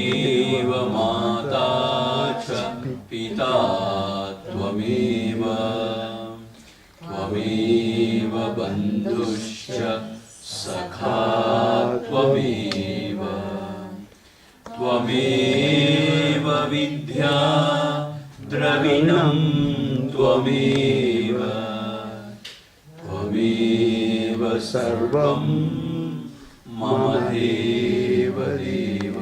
त्वमेव माता च पिता त्वमेव त्वमेव बन्धुश्च सखा त्वमेव त्वमेव विद्या द्रविणं त्वमेव त्वमेव सर्वं मम देव देव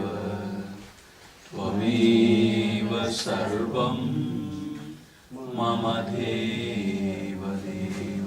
त्वमेव सर्वं मम देव देव.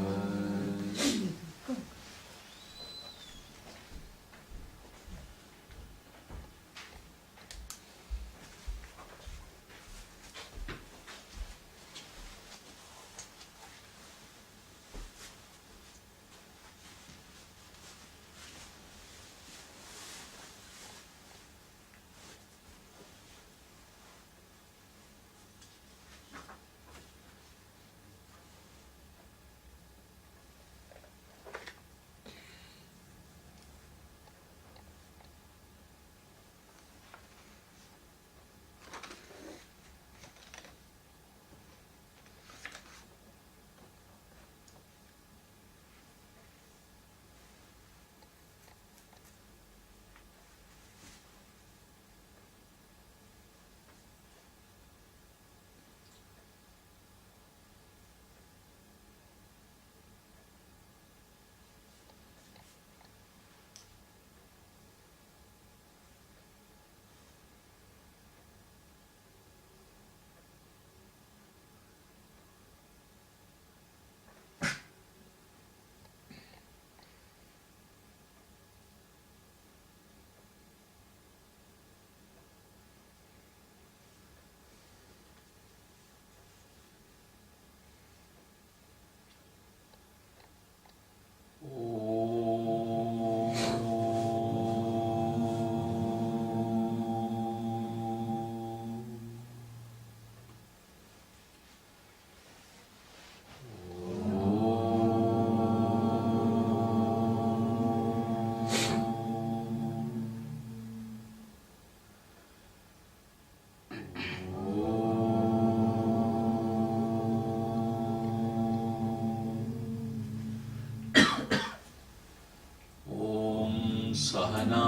सहना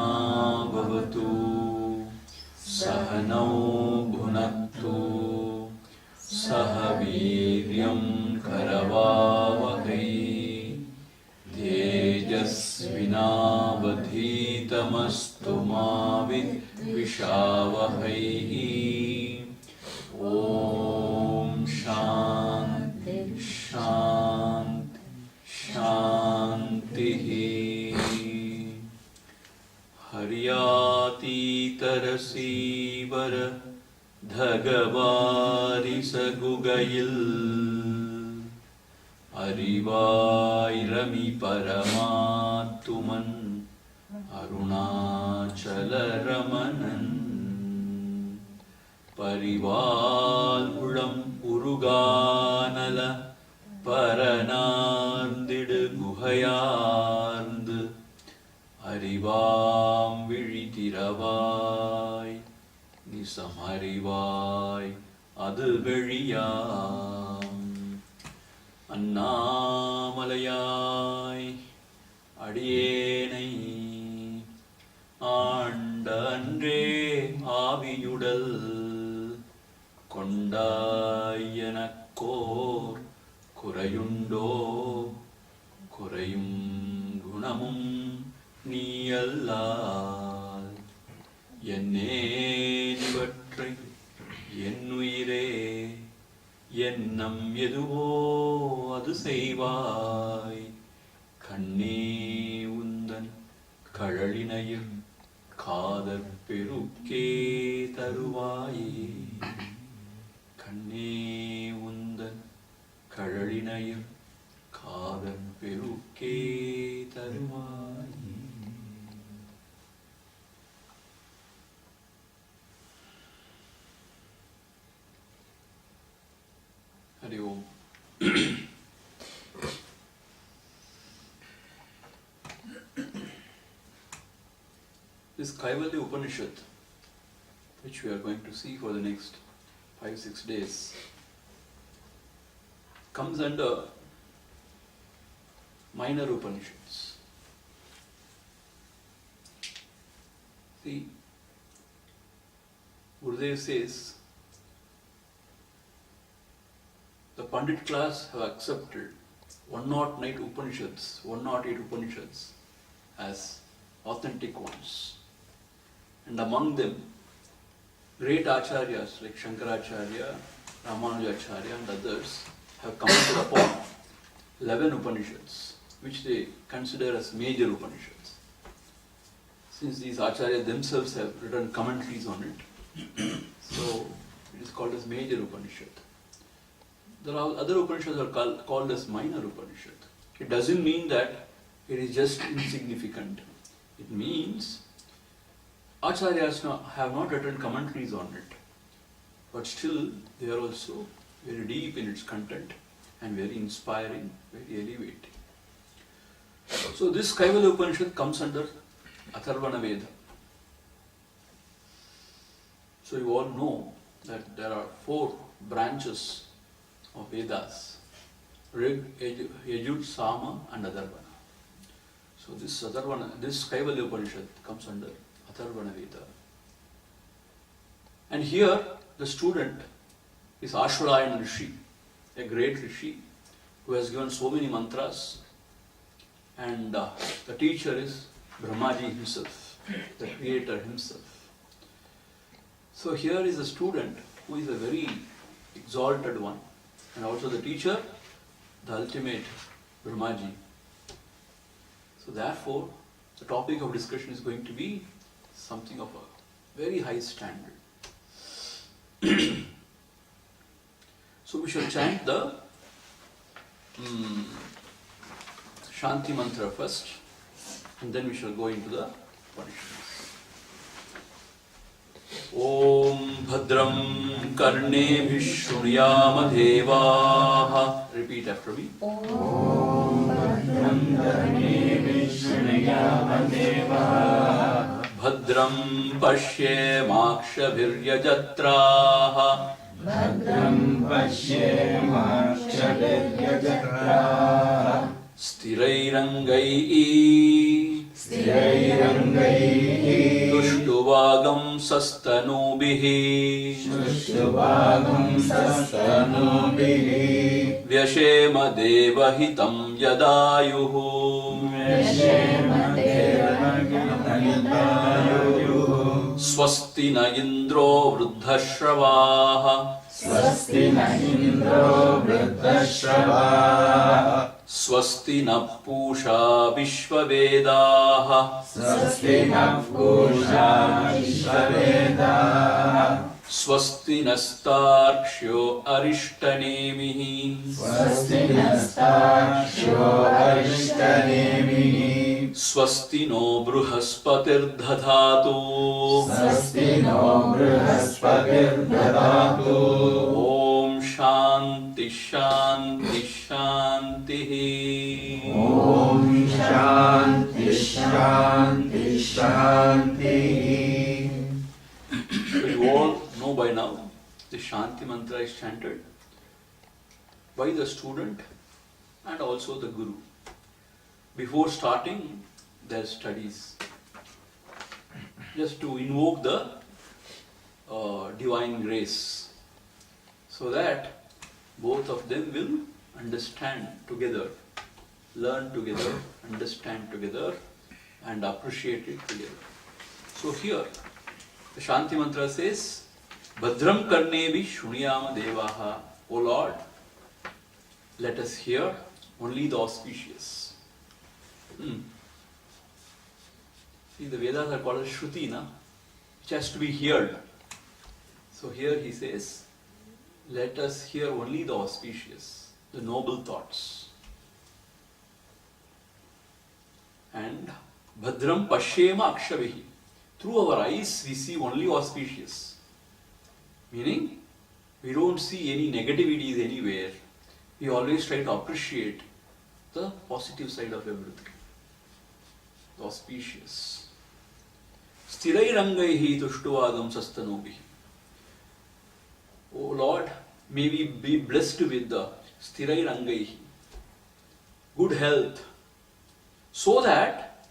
भवतु सहनौ भुनक्तु सह वीर्यं करवावहै तेजस्विनावधीतमस्तु मा विद्विषावहै. ॐ शान्ति शान्ति शान्तिः. ഹരിയാതീതരസീവര ധഗവാരിസഗുഗയിൽ അറിവായിരമി പരമാത്തുമൻ അരുണാചലരമണൻ പരിവാൽപുഴം ഉരുകാനല പരനാർந்திடு குகையார்ந்து அறிவாம் விழித்திரவாய் நிசமறிவாய் அது வெளியாம் அண்ணாமலையாய் அடியேனை ஆண்ட அன்றே ஆவியுடல் கொண்டாயனக்கோர் குறையுண்டோ குறையும் குணமும் நீ அல்லால் என்னேனிவற்றை என்னுயிரே எண்ணம் எதுவோ அது செய்வாய் கண்ணே உந்தன் கழலினையில் காதற் பெருக்கே தருவாயே கண்ணே உந்தன் கழலினையில் காதற் பெருக்கே தருவாயே. Hari Om. This Kaivalya Upanishad which we are going to see for the next 5-6 days, comes under minor Upanishads. See, Gurudev says, the Pandit class have accepted 108 Upanishads as authentic ones. And among them, great acharyas like Shankaracharya, Ramanujacharya and others have commented upon 11 Upanishads, which they consider as major Upanishads. Since these acharyas themselves have written commentaries on it, so it is called as major Upanishad. There are other Upanishads are called as minor Upanishad. It doesn't mean that it is just insignificant. It means acharyas have not written commentaries on it, but still they are also very deep in its content and very inspiring, very elevating. So this Kaivalyopanishad comes under Atharvana Veda. So you all know that there are 4 branches of Vedas: Rig, Yajur, Sama and Atharvana. So this Kaivalyopanishad comes under Atharvana Veda. And here the student is Ashwarayana Rishi, a great Rishi who has given so many mantras, and the teacher is Brahmaji himself, the creator himself. So here is a student who is a very exalted one, and also the teacher, the ultimate Brahmaji. So therefore, the topic of discussion is going to be something of a very high standard. So we shall chant the Shanti mantra first, and then we shall go into the Upanishads. Om Bhadram Karnebhiः Shrunuyama Devaः. Repeat after me. Om Bhadram Karnebhiः Shrunuyama Devaः. Bhadram Pashyemakshabhiryajatraः. Bhadram Pashyemakshabhiryajatraः. Stirairangaiः. Stirairangaiः. Tushtuvagam sastanubhiः. Tushtuvagam sastanubhiः. Vyashema devahitam yadayuः. Vyashema devahitam yadayuः. Swasti na indro vruddhashravah. Swasti na indro vruddhashravah. Swasti na pusha vishvavedah. Swasti na pusha vishvavedah. Swasti nastarkshyo arishtanemihi. Swasti nastarkshyo arishtanemihi. Swasti no bruhaspatir dhadhatu. Swasti no bruhaspatir dhadhatu. Om Shanti Shanti Shanti. Om Shanti Shanti Shanti. So you all know by now, the Shanti mantra is chanted by the student and also the Guru. Before starting their studies, just to invoke the divine grace, so that both of them will understand together, learn together, understand together and appreciate it together. So here the Shanti mantra says, Bhadram Karnebhiः Shrunuyama Devaः. O Lord, let us hear only the auspicious. See, the Vedas are called as Shruti, which has to be heard. So here he says, let us hear only the auspicious, the noble thoughts. And Bhadram Pashyema Akshavihi. Through our eyes we see only auspicious. Meaning, we don't see any negativities anywhere. We always try to appreciate the positive side of everything. The auspicious. Stirairangaihi tushtuvagam sastanobihi. O Lord, may we be blessed with the Stirairangaihi, good health, so that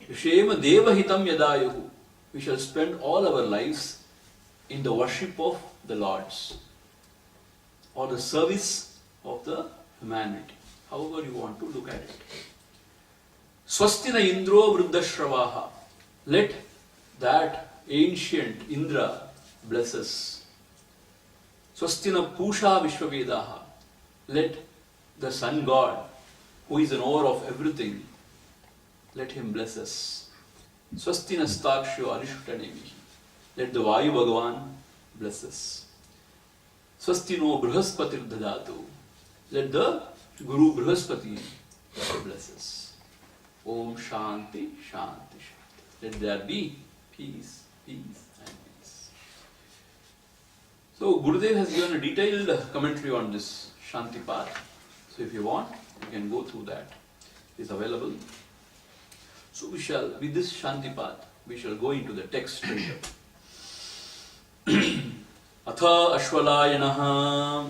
Vishema Devahitam Yadayuhu, we shall spend all our lives in the worship of the Lords or the service of the humanity, however you want to look at it. Swastina Indro Vruddhashravaha, let that ancient Indra bless us. Swastina Pusha Vishwavedaha, let the sun god, who is an knower of everything, let him bless us. Swastina Stakshyo Arishutanevihi, let the Vayu Bhagavan bless us. Swastino Brahaspatir Dadatu, let the Guru Brahaspati bless us. Om Shanti, Shanti, Shanti. Let there be peace, peace and peace. So Gurudev has given a detailed commentary on this Shanti Path. So if you want, you can go through that. It's available. So we shall, with this Shanti Path, we shall go into the text straight up. Atha Ashwalayanah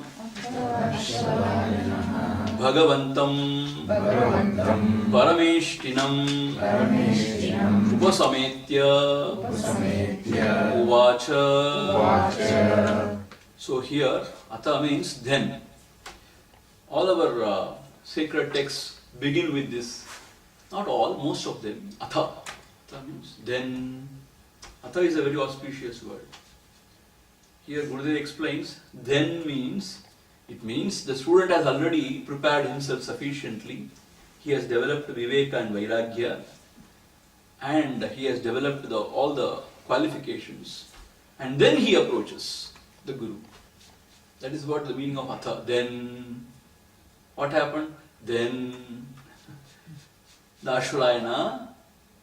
Bhagavantam Parameshtinam Upasametya Uvacha. So here, Atha means then. All our sacred texts begin with this. Not all, most of them. Atha. Atha means then. Atha is a very auspicious word. Here Gurudev explains, then means, it means the student has already prepared himself sufficiently. He has developed Viveka and Vairagya, and he has developed all the qualifications, and then he approaches the Guru. That is what the meaning of Atha. Then, what happened? Then, the Ashwalayana,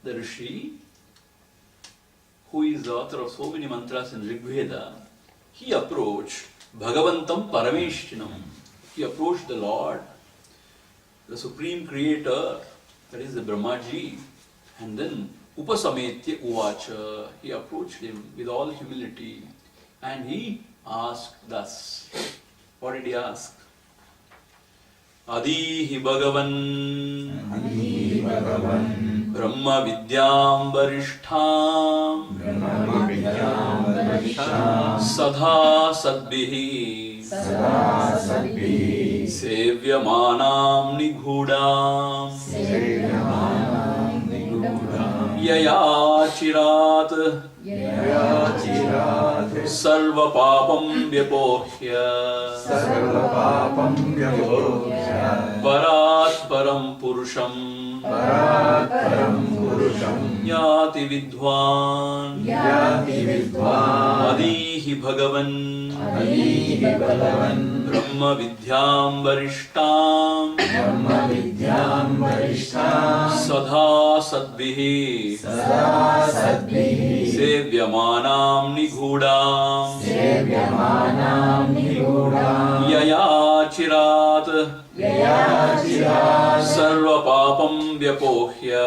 the Rishi, who is the author of so many mantras in Rig Veda, he approached Bhagavantam Parameshtinam. He approached the Lord, the Supreme Creator, that is the Brahmaji, and then Upasametya Uvacha. He approached him with all humility and he asked thus. What did he ask? Adihi Bhagavan Brahma Vidyam Varishtham Sadha Sadbihi Sevyamanam Nighudam Yaya Chirat Sarva Papam Vyapohya Parat Param Purusham Yati Vidwan Adihi Bhagavan Brahma Vidyam Varishtham Sadha Sadbihi Sevyamanam Nighudam Yaya Chirat Sarva Papam Vyapohya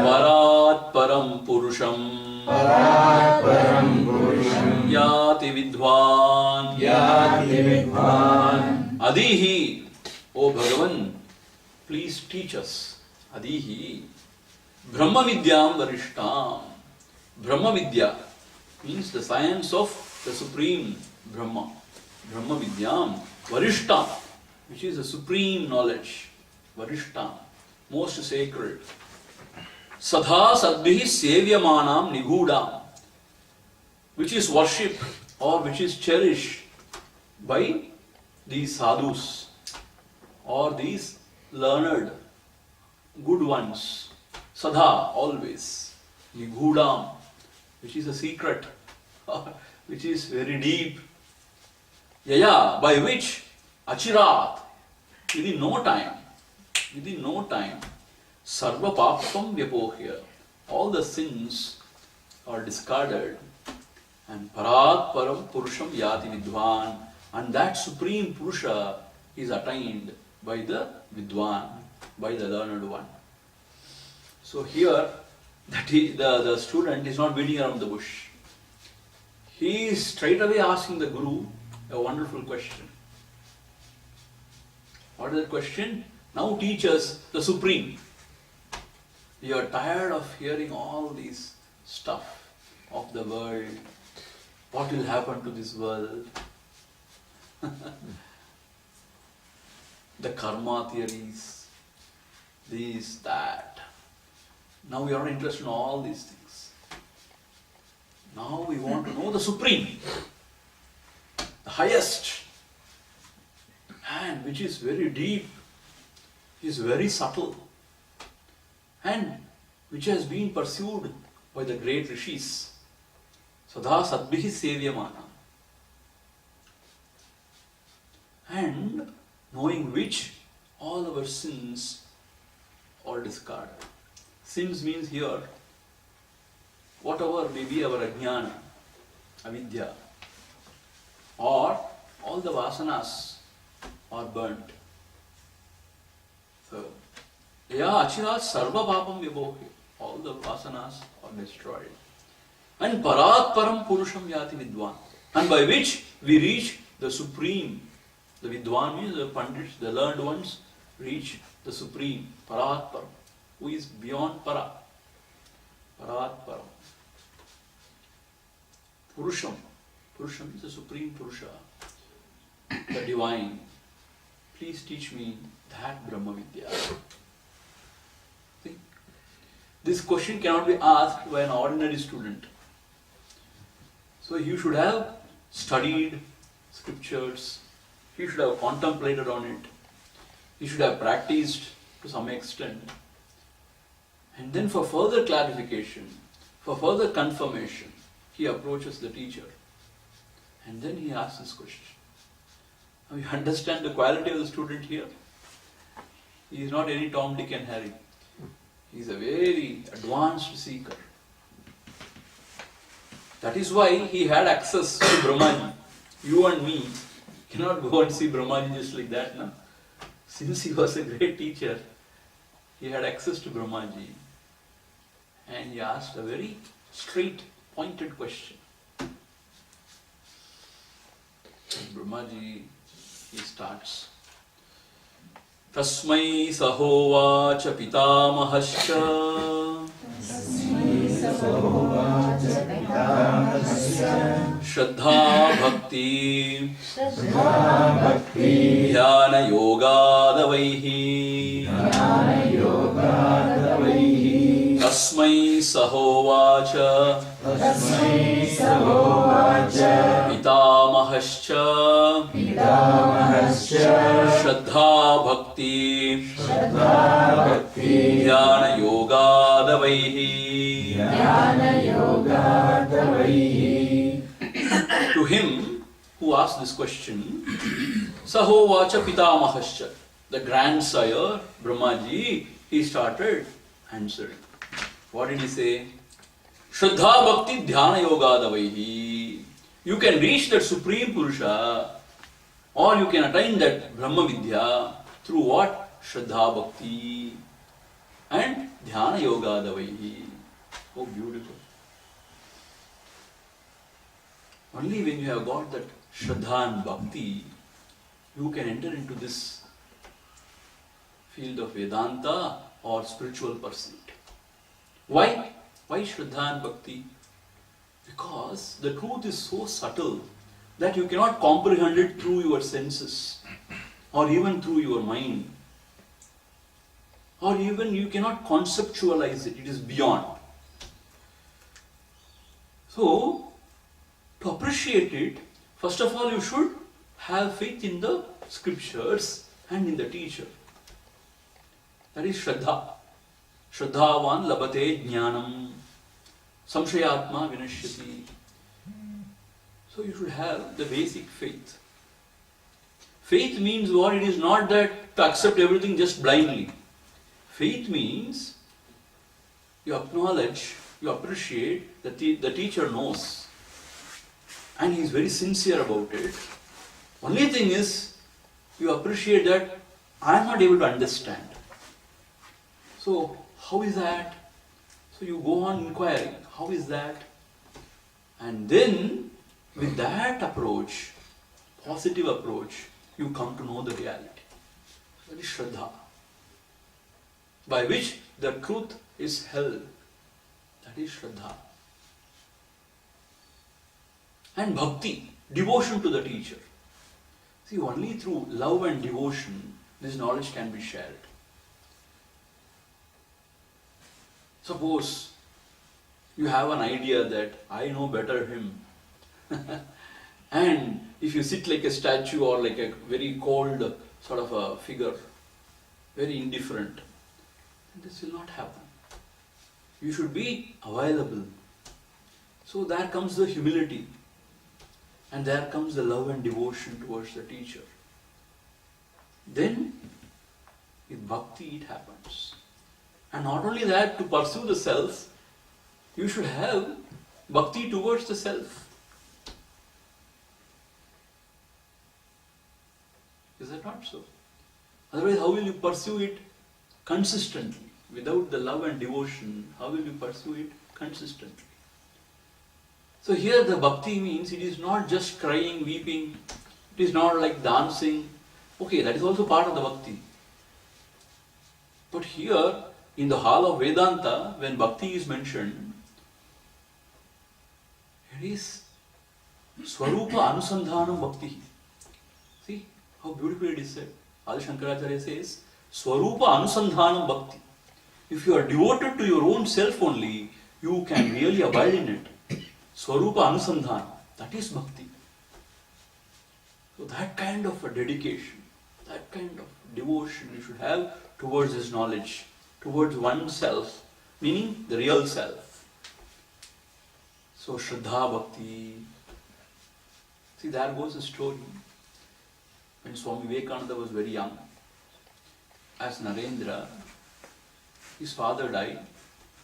Parat Param Purusham Yati Vidwan Adihi, O Bhagavan, please teach us. Adihi Brahma Vidyam Varishtham. Brahma Vidya means the science of the Supreme Brahma. Brahma Vidyam Varishtham, which is the supreme knowledge. Varishtham, most sacred. Sadha Sadbihi Sevyamanam Nighudam, which is worshipped or which is cherished by these sadhus or these learned good ones. Sadha, always. Nighudam, which is a secret, which is very deep. Yaya, by which Achirat, within no time, Sarva Papam Vyapohya, all the sins are discarded, and Parat Param Purusham Yati Vidwan, and that Supreme Purusha is attained by the Vidwan, by the learned one. So here, the student is not beating around the bush. He is straight away asking the Guru a wonderful question. What is the question? Now teach us the Supreme. You are tired of hearing all these stuff of the world. What will happen to this world? The karma theories, this, that. Now we are not interested in all these things. Now we want to know the Supreme, the highest, and which is very deep, is very subtle, and which has been pursued by the great rishis. Sadha sadbhihi sevyamana. And knowing which all our sins are discarded. Sins means here, whatever may be our ajnana, avidya, or all the vasanas are burnt. So, ya achirat sarva papam vibhohi, all the vasanas are destroyed. And parat param purusham yati vidwan, and by which we reach the Supreme. The vidwan means the pandits, the learned ones reach the Supreme, parat param, who is beyond para. Parat param. Purusham. Purusham is the Supreme Purusha, the Divine. Please teach me that Brahma Vidya. See? This question cannot be asked by an ordinary student. So you should have studied scriptures, you should have contemplated on it, you should have practiced to some extent. And then for further clarification, for further confirmation, he approaches the teacher. And then he asks this question. Now you understand the quality of the student here? He is not any Tom, Dick and Harry. He is a very advanced seeker. That is why he had access to Brahmaji. You and me cannot go and see Brahmaji just like that, no? Since he was a great teacher, he had access to Brahmaji. And he asked a very straight, pointed question. And Brahmaji, he starts. Tasmai sahovacha pitamahascha Shraddha Bhakti Dhyana Yogadavaihi Tasmai sahovacha Pitamahascha Shraddha Bhakti Dhyana Yogadavaihi. To him who asked this question, Sahovacha Pitamahascha, the grandsire Brahmaji, he started answering. What did he say? Shraddha Bhakti Dhyana Yogadavaihi. You can reach that Supreme Purusha, or you can attain that Brahma Vidya through what? Shraddha Bhakti and Dhyana Yogadavaihi. Oh, beautiful. Only when you have got that Shraddha and Bhakti, you can enter into this field of Vedanta or spiritual pursuit. Why? Why Shraddha and Bhakti? Because the truth is so subtle that you cannot comprehend it through your senses or even through your mind. Or even you cannot conceptualize it, it is beyond. So, to appreciate it, first of all you should have faith in the scriptures and in the teacher. That is Shraddha. Shraddhavan labate jnanam samshayatma vinashyati. So you should have the basic faith. Faith means what? It is not that to accept everything just blindly. Faith means you acknowledge, you appreciate that the teacher knows and he is very sincere about it. Only thing is, you appreciate that I am not able to understand. So, how is that? So you go on inquiring, how is that? And then, with that approach, positive approach, you come to know the reality. That is Shraddha, by which the truth is held. That is Shraddha. And Bhakti, devotion to the teacher. See, only through love and devotion, this knowledge can be shared. Suppose you have an idea that I know better him. And if you sit like a statue or like a very cold sort of a figure, very indifferent, this will not happen. You should be available. So there comes the humility. And there comes the love and devotion towards the teacher. Then, with bhakti it happens. And not only that, to pursue the self, you should have bhakti towards the self. Is that not so? Otherwise, how will you pursue it consistently? Without the love and devotion, how will you pursue it consistently? So here the bhakti means it is not just crying, weeping, it is not like dancing. Okay, that is also part of the bhakti. But here, in the hall of Vedanta, when bhakti is mentioned, it is Swarupa Anusandhanam Bhakti. See how beautifully it is said. Adi Shankaracharya says, Swarupa Anusandhanam Bhakti. If you are devoted to your own self only, you can really abide in it. Swarupa Anusandhanam, that is bhakti. So that kind of a dedication, that kind of devotion you should have towards this knowledge, towards oneself, meaning the real self. So Shraddha Bhakti. See, there goes a story. When Swami Vivekananda was very young, as Narendra, his father died.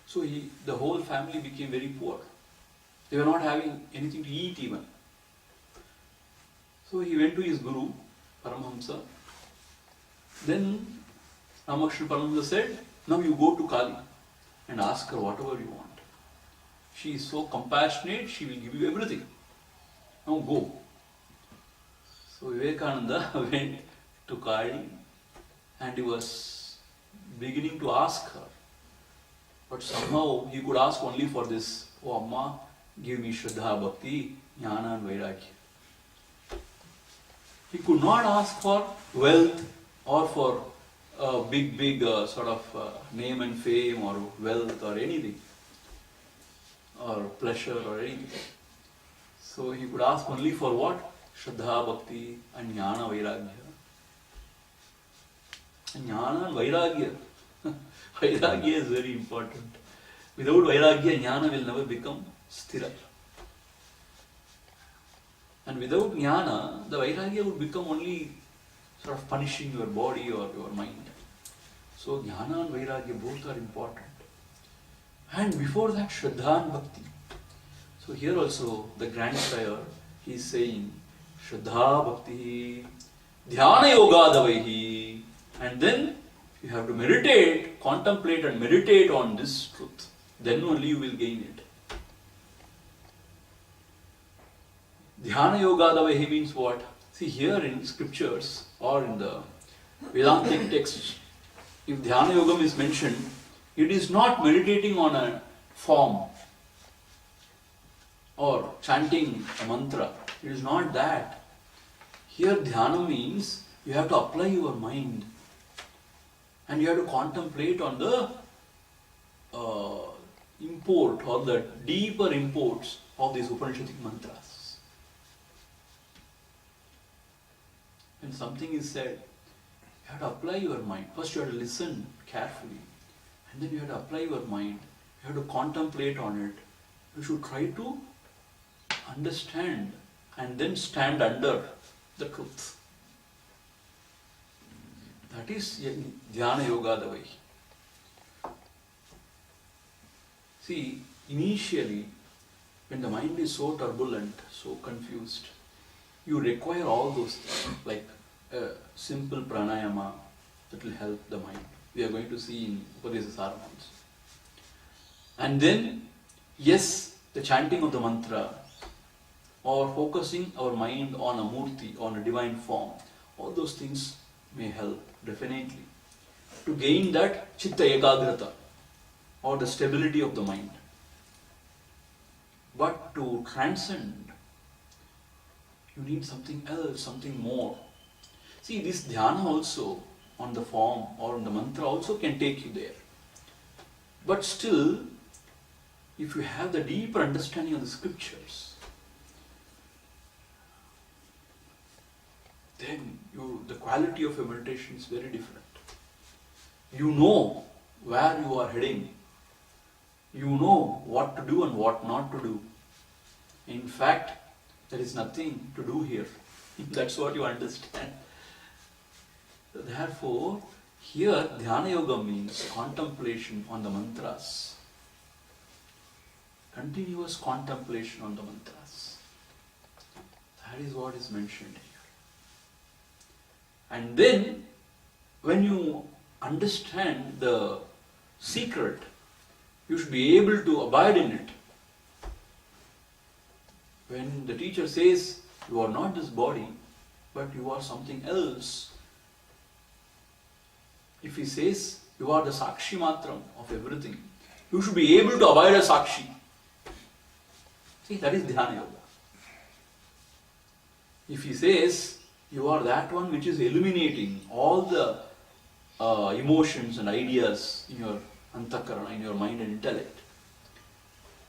So the whole family became very poor. They were not having anything to eat even. So he went to his guru, Paramahamsa. Then Ramakrishna Paramahamsa said, now you go to Kali and ask her whatever you want. She is so compassionate, she will give you everything. Now go. So Vivekananda went to Kali and he was beginning to ask her. But somehow he could ask only for this, oh Amma, give me Shraddha Bhakti, Jnana and Vairagya. He could not ask for wealth or for a big sort of name and fame or wealth or anything, or pleasure or anything. So he could ask only for what? Shraddha Bhakti and Jnana Vairagya. And Jnana and Vairagya. Vairagya is very important. Without Vairagya, Jnana will never become Sthira. And without Jnana, the Vairagya would become only sort of punishing your body or your mind. So Jnana and Vairagya both are important. And before that, Shraddha and Bhakti. So here also, the Grand Sire, he is saying, Shraddha Bhakti, Dhyana Yoga Davaihi. And then you have to meditate, contemplate and meditate on this truth. Then only you will gain it. Dhyana Yoga Davaihi means what? See, here in scriptures or in the Vedantic texts, if Dhyana Yogam is mentioned, it is not meditating on a form or chanting a mantra. It is not that. Here Dhyana means you have to apply your mind and you have to contemplate on the import or the deeper imports of these Upanishadic mantras. When something is said, you have to apply your mind. First you have to listen carefully and then you have to apply your mind. You have to contemplate on it. You should try to understand and then stand under the truth. That is Dhyana Yoga Davaihi. See, initially, when the mind is so turbulent, so confused, you require all those things, like a simple pranayama that will help the mind. We are going to see in Upadesa Saram also. And then, yes, the chanting of the mantra or focusing our mind on a murti, on a divine form, all those things may help definitely to gain that chitta ekagrata or the stability of the mind. But to transcend, you need something else, something more. See, this dhyana also on the form or on the mantra also can take you there. But still, if you have the deeper understanding of the scriptures, then the quality of your meditation is very different. You know where you are heading. You know what to do and what not to do. In fact, there is nothing to do here. That's what you understand. Therefore, here Dhyana Yoga means contemplation on the mantras. Continuous contemplation on the mantras. That is what is mentioned here. And then, when you understand the secret, you should be able to abide in it. When the teacher says, you are not this body, but you are something else. If he says, you are the Sakshi Matram of everything, you should be able to abide as Sakshi. See, that is Dhyana Yoga. If he says, you are that one which is illuminating all the emotions and ideas in your antakarana, in your mind and intellect,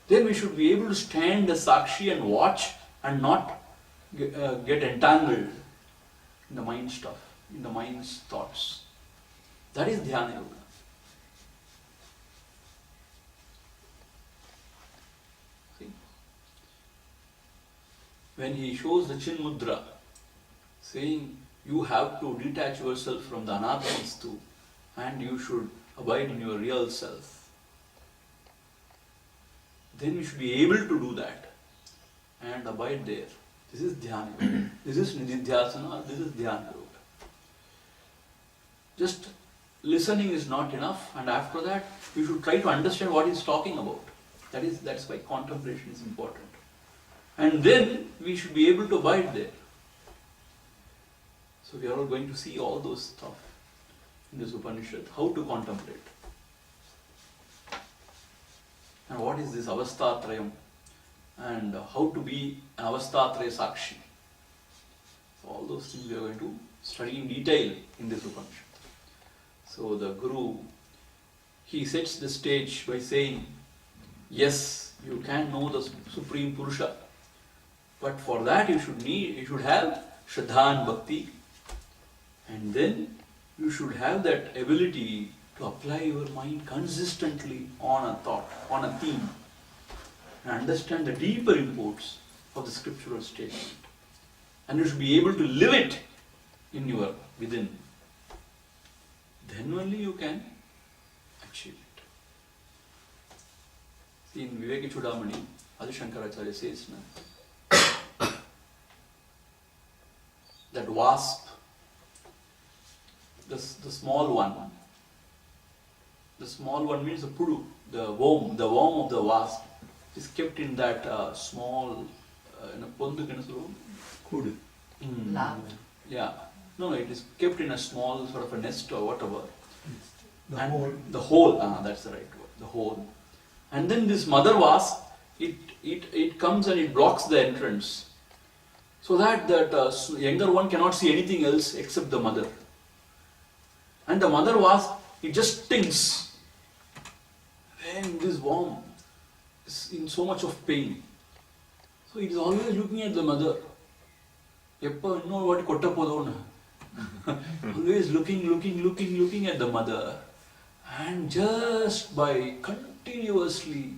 then we should be able to stand as Sakshi and watch and not get entangled in the mind stuff, in the mind's thoughts. That is Dhyana Yoga. See? When he shows the Chin Mudra, saying you have to detach yourself from the Anatamastu and you should abide in your real self, then we should be able to do that and abide there. This is Dhyana Yoga. This is Nididhyasana, this is Dhyana Yoga. Just listening is not enough, and after that you should try to understand what he's talking about. That's why contemplation is important. And then we should be able to abide there. So we are all going to see all those stuff in this Upanishad, how to contemplate. And what is this Avastatrayam? And how to be an Avastatraya Sakshi. So all those things we are going to study in detail in this Upanishad. So the Guru, he sets the stage by saying, yes, you can know the Supreme Purusha, but for that you should have Shraddha and Bhakti, and then you should have that ability to apply your mind consistently on a thought, on a theme, and understand the deeper imports of the scriptural statement. And you should be able to live it in your within. Then only you can achieve it. See, in Viveki Chudamani, Adi Shankaracharya says that wasp, the small one means the pudu, the worm of the wasp is kept in that small, Kudu. Yeah. No, it is kept in a small sort of a nest or whatever. The hole, that's the right word, the hole. And then this mother wasp, it comes and it blocks the entrance, so that younger one cannot see anything else except the mother. And the mother wasp, it just stings. Then this worm is in so much of pain. So it is always looking at the mother. Always looking at the mother, and just by continuously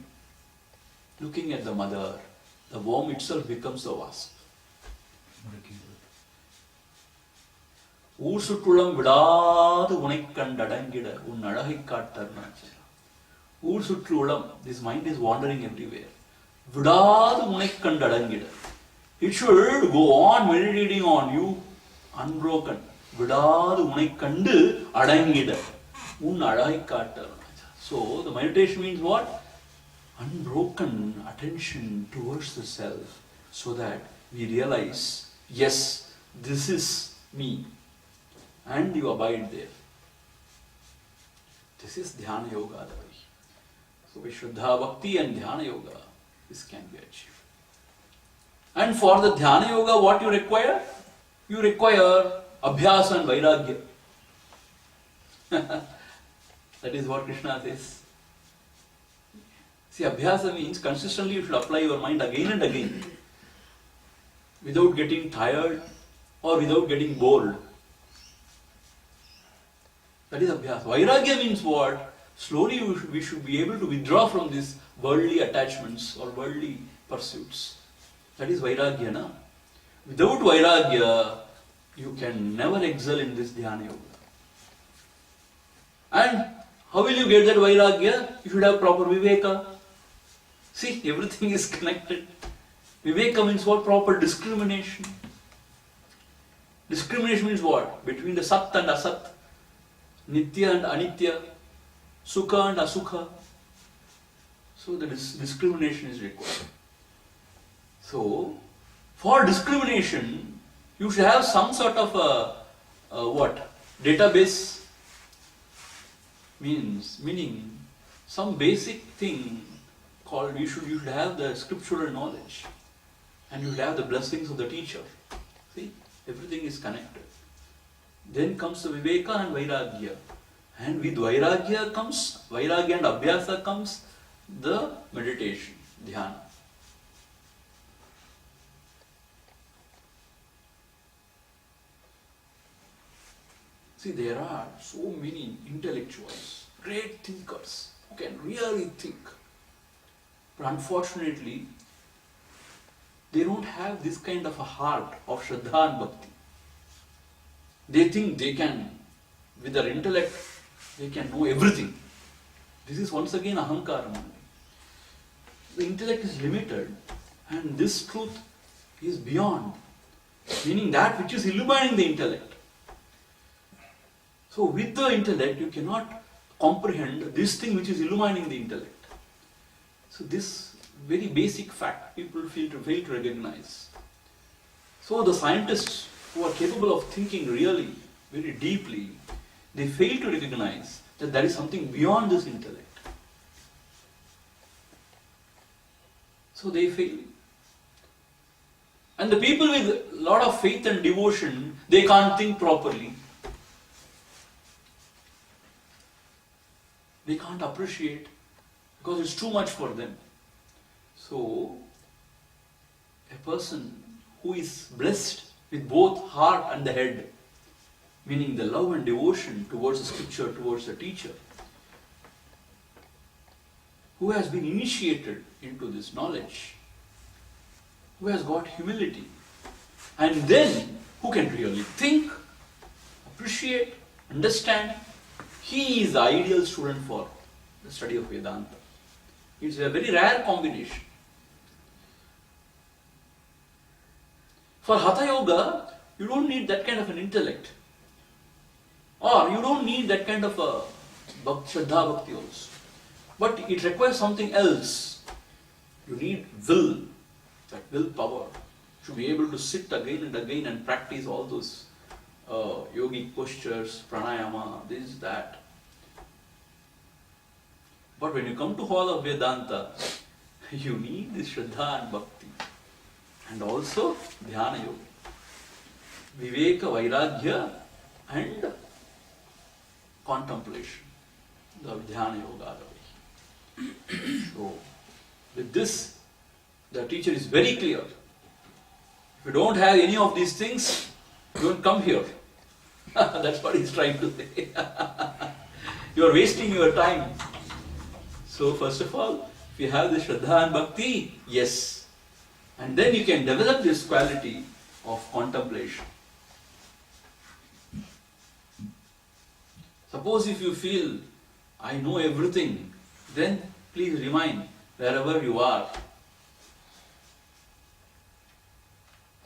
looking at the mother, the worm itself becomes the wasp. ஊர் சுற்றுளம் விடாது உனைக்கண்டடங்கிட உன் அழகை காட்டர்னாச்சு. ஊர் சுற்றுளம், this mind is wandering everywhere. விடாது உனைக்கண்டடங்கிட. It should go on meditating on you unbroken. விடாது உனைக்கண்டு அடங்கிட உன் அழகை காட்டர்னாச்சு. So the meditation means what? unbroken attention towards the self so that we realize, yes, this is me, and you abide there. This is Dhyana Yoga. So with Shraddha Bhakti and Dhyana Yoga, this can be achieved. And for the Dhyana Yoga, what you require? You require Abhyasa and Vairagya. That is what Krishna says. See, Abhyasa means consistently you should apply your mind again and again without getting tired or without getting bored. That is Abhyasa. Vairagya means what? Slowly we should be able to withdraw from these worldly attachments or worldly pursuits. That is Vairagya, na? Without Vairagya, you can never excel in this Dhyana Yoga. And how will you get that Vairagya? You should have proper Viveka. See, everything is connected. Viveka means what? Proper discrimination. Discrimination means what? Between the Sat and Asat, Nitya and Anitya, Sukha and Asukha. So the discrimination is required. So, for discrimination, you should have some sort of a database. Meaning some basic thing called you should have the scriptural knowledge, and you should have the blessings of the teacher. See, everything is connected. Then comes the Viveka and Vairagya, and with Vairagya and Abhyasa comes the meditation, Dhyana. See, there are so many intellectuals, great thinkers, who can really think. But unfortunately, they don't have this kind of a heart of Shraddha and Bhakti. They think they can, with their intellect, they can know everything. This is once again Ahankara. The intellect is limited, and this truth is beyond, meaning that which is illumining the intellect. So with the intellect, you cannot comprehend this thing which is illumining the intellect. So this very basic fact people fail to recognize. So the scientists who are capable of thinking really very deeply, they fail to recognize that there is something beyond this intellect. So they fail. And the people with a lot of faith and devotion, they can't think properly. They can't appreciate because it's too much for them. So, a person who is blessed with both heart and the head, meaning the love and devotion towards the scripture, towards the teacher, who has been initiated into this knowledge, who has got humility, and then who can really think, appreciate, understand, he is the ideal student for the study of Vedanta. It's a very rare combination. For Hatha Yoga, you don't need that kind of an intellect. Or you don't need that kind of a Shraddha Bhakti also. But it requires something else. You need will, that willpower, to be able to sit again and again and practice all those yogic postures, pranayama, this, that. But when you come to hall of Vedanta, you need this Shraddha and Bhakti. And also Dhyana Yoga. Viveka, Vairagya and contemplation. The Dhyana Yoga. So, with this, the teacher is very clear. If you don't have any of these things, don't come here. That's what he's trying to say. You are wasting your time. So first of all, if you have the Shraddha and Bhakti, yes. And then you can develop this quality of contemplation. Suppose if you feel, I know everything, then please remain wherever you are.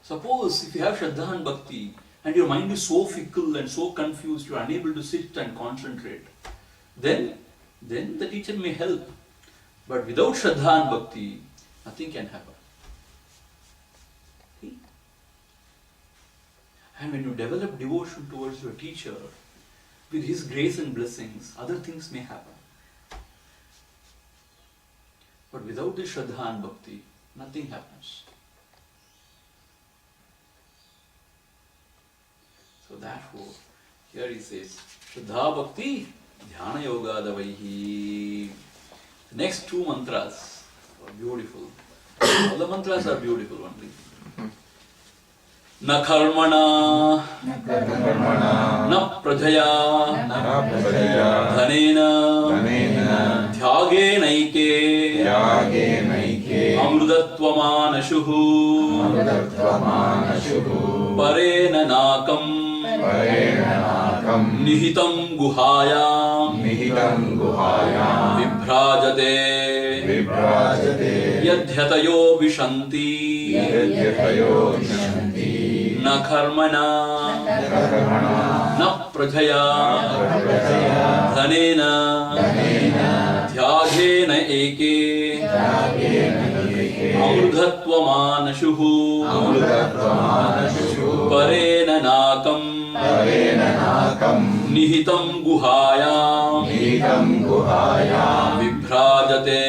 Suppose if you have Shraddha and Bhakti, and your mind is so fickle and so confused, you are unable to sit and concentrate, then the teacher may help. But without Shraddha and Bhakti, nothing can happen. See? And when you develop devotion towards your teacher, with his grace and blessings, other things may happen. But without the Shraddha and Bhakti, nothing happens. So therefore, here he says, Shraddha Bhakti Dhyana Yoga Davaihi. The next two mantras are beautiful. All the mantras are beautiful only. Na karmana, na prajaya, dhanena, dhyage naike, amrudatvamanashuhu, parena nakam, nihitam guhayam, vibhrajate, yadhyatayo vishanti, na karmana, na prajaya, dhanena, dhyagena eke, amrudatvamanashuhu, parena nakam, nihitam guhayam, vibhrajate,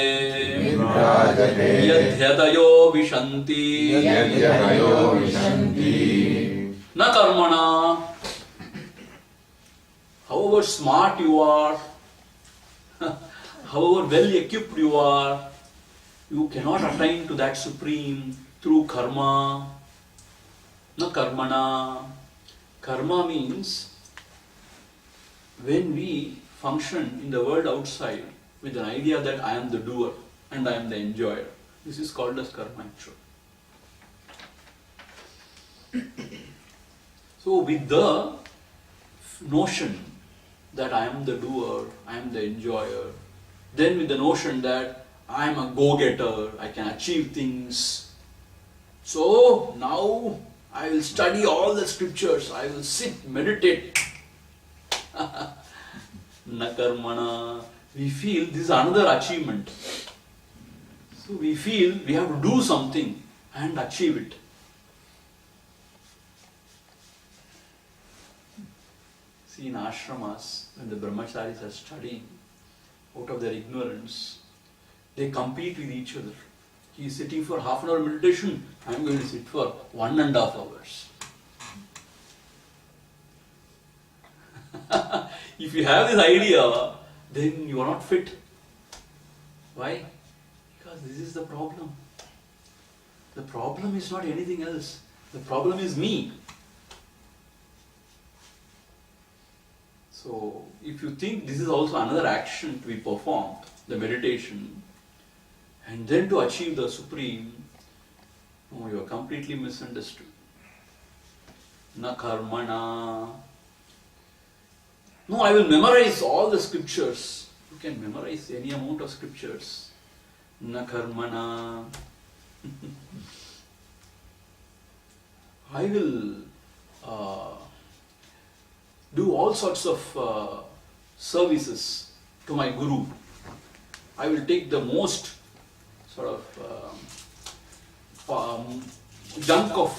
yadhyatayo vishanti, na karmana. However smart you are, however well equipped you are, you cannot attain to that supreme through karma. Na karmana. Karma means when we function in the world outside with an idea that I am the doer and I am the enjoyer. This is called as karma actually. So with the notion that I am the doer, I am the enjoyer, then with the notion that I am a go-getter, I can achieve things. So now I will study all the scriptures, I will sit, meditate. Na karmana. We feel this is another achievement. So we feel we have to do something and achieve it. See, in ashramas, when the brahmacharis are studying, out of their ignorance, they compete with each other. He is sitting for half an hour meditation, I am going to sit for 1.5 hours. If you have this idea, then you are not fit. Why? Because this is the problem. The problem is not anything else. The problem is me. So, if you think this is also another action to be performed, the meditation, and then to achieve the supreme, no, you are completely misunderstood. Na karmana. No, I will memorize all the scriptures. You can memorize any amount of scriptures. Na karmana. I will do all sorts of services to my guru. I will take the most sort of junk of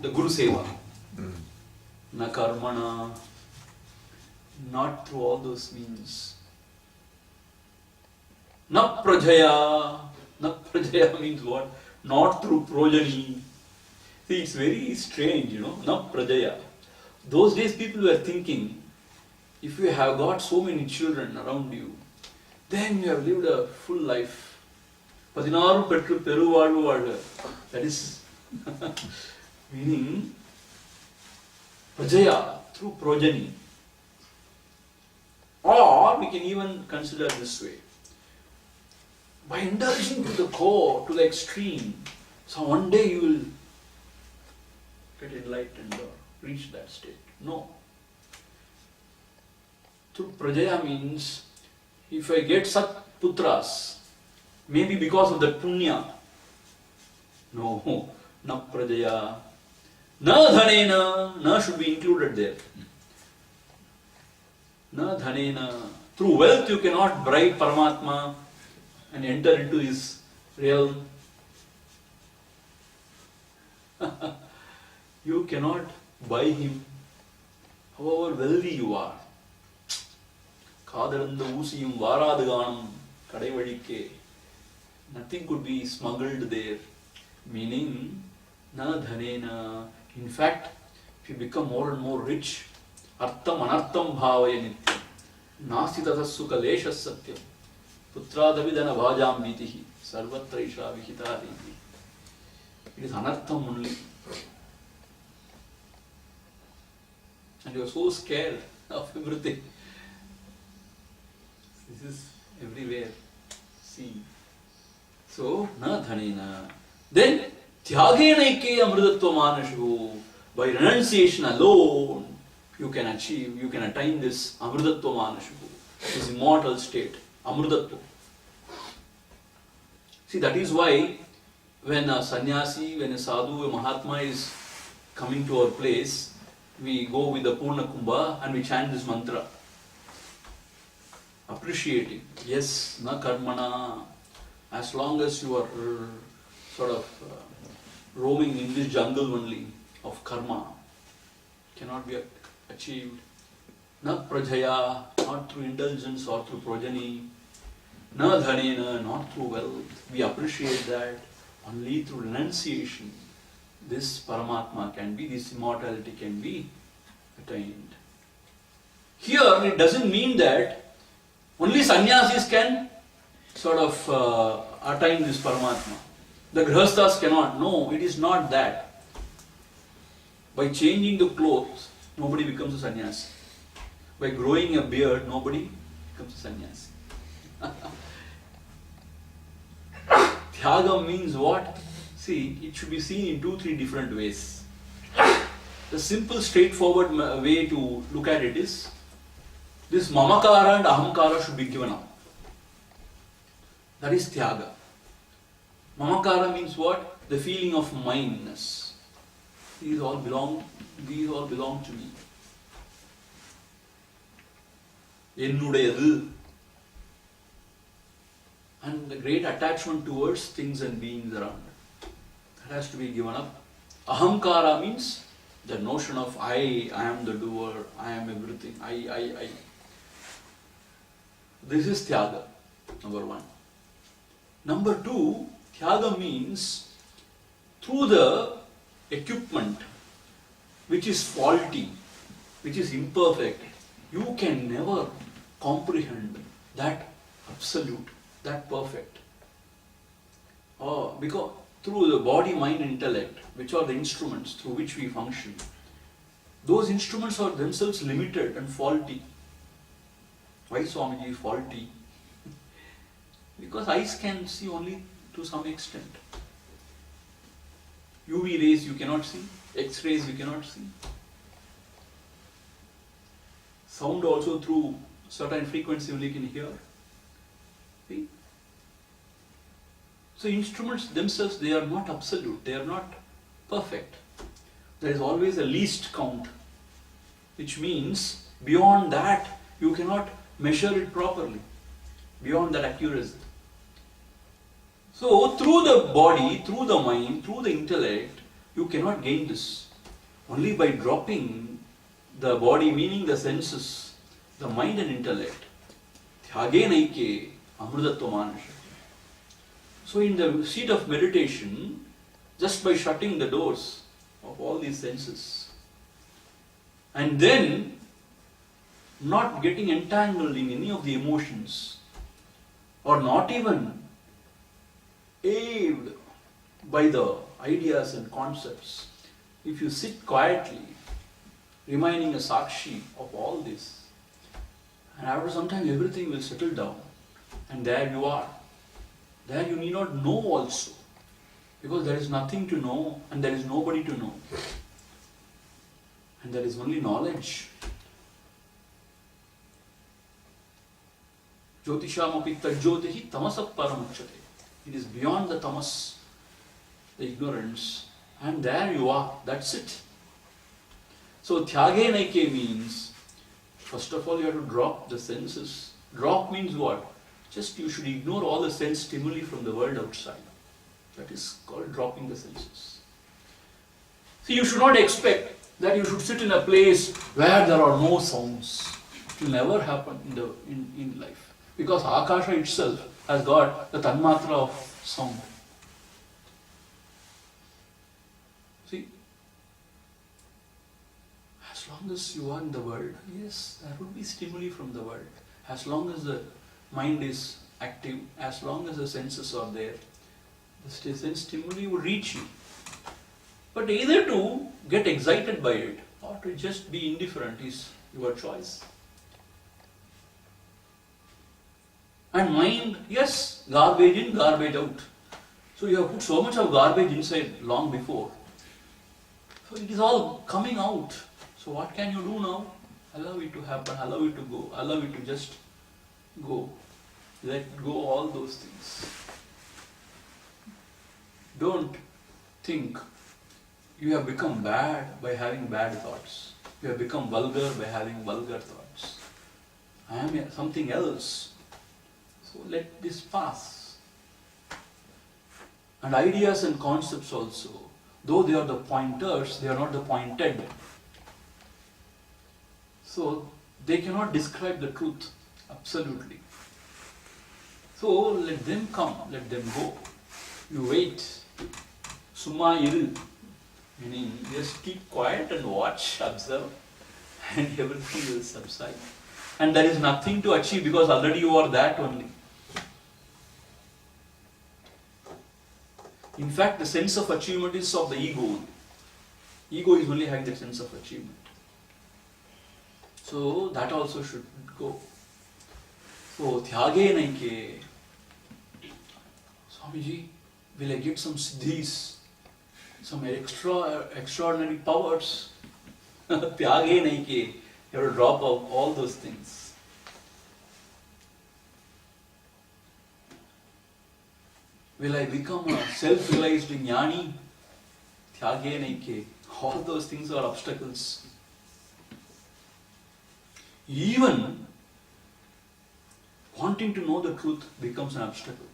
the guru seva. Na karmana. Not through all those means. Na prajaya. Na prajaya means what? Not through progeny. See, it's very strange, Na prajaya. Those days people were thinking, if you have got so many children around you, then you have lived a full life. Padinaru petru peruvalu vaazha. That is meaning prajaya, through progeny. Or we can even consider this way. By indulging to the core, to the extreme, so one day you will get enlightened or reach that state. No. Through prajaya means, if I get such putras, maybe because of that punya. No, na prajaya. Na dhanena, na should be included there. Na dhanena. Through wealth you cannot bribe Paramatma. and enter into his realm. You cannot buy him, however wealthy you are. Kadaranda Usiyum Varadaganam Kaivalike. Nothing could be smuggled there. Meaning, na dhanena. In fact, if you become more and more rich, artham anartham bhavaya nityam. Nasti tathassu kaleshas satyam. Putradavidana bhajam vitihi. Sarvatraisha vihita riti. It is anartham only. And you are so scared of everything. This is everywhere. See. So, na dhanena. Then, Tyagenaike amrudatva manashu. By renunciation alone, you can attain this amrudatva manashu, this immortal state, amrudatva. See, that is why when a sannyasi, when a sadhu, a mahatma is coming to our place, we go with the Purna Kumbha and we chant this mantra. Appreciating. Yes, na karmana. As long as you are sort of roaming in this jungle only of karma, cannot be achieved. Na prajaya, not through indulgence or through progeny. Na dhanena, not through wealth. We appreciate that only through renunciation. This Paramatma can be, this immortality can be attained. Here it doesn't mean that only sannyasis can sort of attain this Paramatma. The grihasthas cannot. No, it is not that. By changing the clothes, nobody becomes a sannyasi. By growing a beard, nobody becomes a sannyasi. Tyaga means what? See, it should be seen in 2-3 different ways. The simple, straightforward way to look at it is, this mamakara and ahamkara should be given up. That is tyaga. Mamakara means what? The feeling of mindness. These all belong to me. Ennudayadu. And the great attachment towards things and beings around. That has to be given up. Ahamkara means the notion of I am the doer, I am everything, I. This is tyaga, number 1. Number 2, tyaga means through the equipment which is faulty, which is imperfect, you can never comprehend that absolute, that perfect. Because through the body, mind, intellect, which are the instruments through which we function, those instruments are themselves limited and faulty. Why, Swamiji, faulty? Because eyes can see only to some extent. UV rays you cannot see, X-rays you cannot see. Sound also through certain frequency only can hear. See? So instruments themselves, they are not absolute, they are not perfect. There is always a least count, which means beyond that you cannot measure it properly, beyond that accuracy. So through the body, through the mind, through the intellect, you cannot gain this. Only by dropping the body, meaning the senses, the mind and intellect. Tyagenaike amrudatva manasha. So in the seat of meditation, just by shutting the doors of all these senses, and then not getting entangled in any of the emotions, or not even aided by the ideas and concepts, if you sit quietly, remaining a sakshi of all this, and after some time everything will settle down, and there you are. There you need not know also, because there is nothing to know and there is nobody to know. And there is only knowledge. Jyotishamapi tajyotihi tamasap paramukshate. It is beyond the tamas, the ignorance, and there you are, that's it. So Tyagenaike means, first of all you have to drop the senses. Drop means what? Just you should ignore all the sense stimuli from the world outside. That is called dropping the senses. See, you should not expect that you should sit in a place where there are no sounds. It will never happen in life. Because Akasha itself has got the tanmatra of sound. See, as long as you are in the world, yes, there would be stimuli from the world. As long as the mind is active, as long as the senses are there, the sense stimuli will reach you. But either to get excited by it or to just be indifferent is your choice. And mind, yes, garbage in, garbage out. So you have put so much of garbage inside long before. So it is all coming out. So what can you do now? Allow it to happen, allow it to go, allow it to just go. Let go all those things. Don't think you have become bad by having bad thoughts. You have become vulgar by having vulgar thoughts. I am something else. So let this pass. And ideas and concepts also, though they are the pointers, they are not the pointed. So they cannot describe the truth absolutely. So let them come, let them go. You wait. Summa iru. Meaning just keep quiet and watch, observe, and everything will subside. And there is nothing to achieve because already you are that only. In fact, the sense of achievement is of the ego. Ego is only having that sense of achievement. So that also should go. So Thyage Naike. Swamiji, will I get some siddhis, some extraordinary powers? Tyage Naike. You have to drop out all those things. Will I become a self-realized jnani? Tyage Naike. All those things are obstacles. Even wanting to know the truth becomes an obstacle.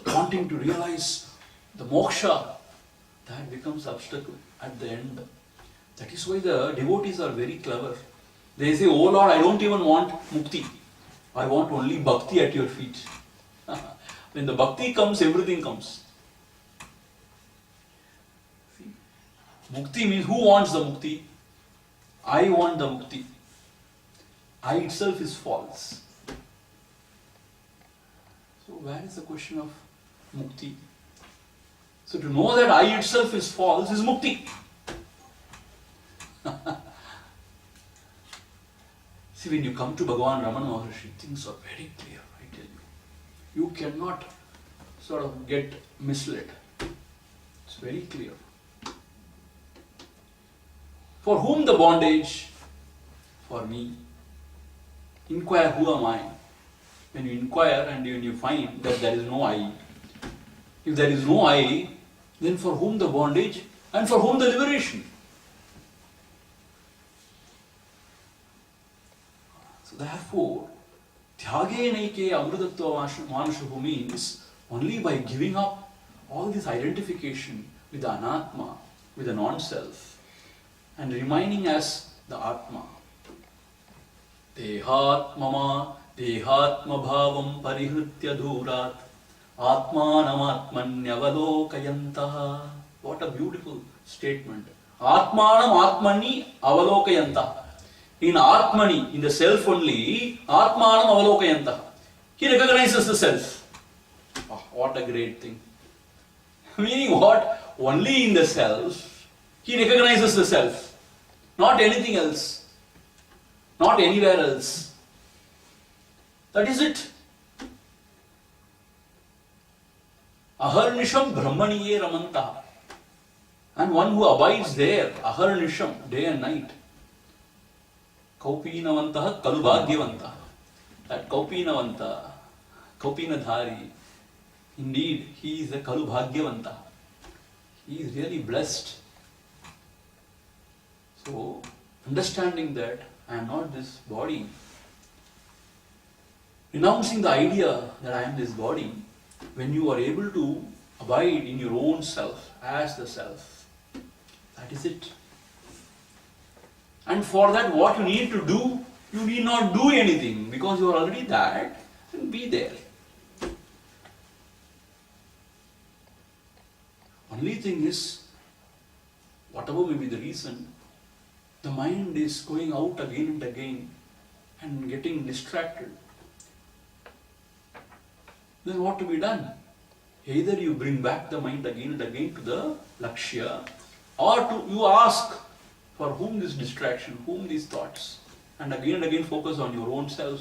Wanting to realize the moksha, that becomes obstacle at the end. That is why the devotees are very clever. They say, oh Lord, I don't even want mukti. I want only bhakti at your feet. When the bhakti comes, everything comes. See? Mukti means, who wants the mukti? I want the mukti. I itself is false. So where is the question of mukti? So to know that I itself is false is mukti. See, when you come to Bhagavan Ramana Maharshi, things are very clear, I tell you. You cannot sort of get misled. It's very clear. For whom the bondage? For me. Inquire, who am I? When you inquire and when you find that there is no I, if there is no I, then for whom the bondage and for whom the liberation? So therefore, Tyage Naike Amrutatva Manashuhu means only by giving up all this identification with the Anatma, with the non-self, and remaining as the Atma. Dehatmama Dehatma Bhavam Parihritya Dhurat Atmanam-atmanyavalokayantaha. What a beautiful statement. Atmanam-atmani avalokayanta. In Atmani, in the self only, Atmanam-avalokayanta. He recognizes the self. Oh, what a great thing. Meaning what? Only in the self, he recognizes the self. Not anything else. Not anywhere else. That is it. Aharnisham brahmaniye ramanta. And one who abides there, aharnisham, day and night. Kaupinavantaha kalubhagyavantaha. That Kaupinavanta, Kaupinadhari, indeed, he is a kalubhagyavantaha. He is really blessed. So, understanding that I am not this body, renouncing the idea that I am this body, when you are able to abide in your own self as the self, that is it. And for that, what you need to do, you need not do anything because you are already that, and be there. Only thing is, whatever may be the reason, the mind is going out again and again and getting distracted. Then what to be done? Either you bring back the mind again and again to the Lakshya, or you ask for whom this distraction, whom these thoughts, and again focus on your own self.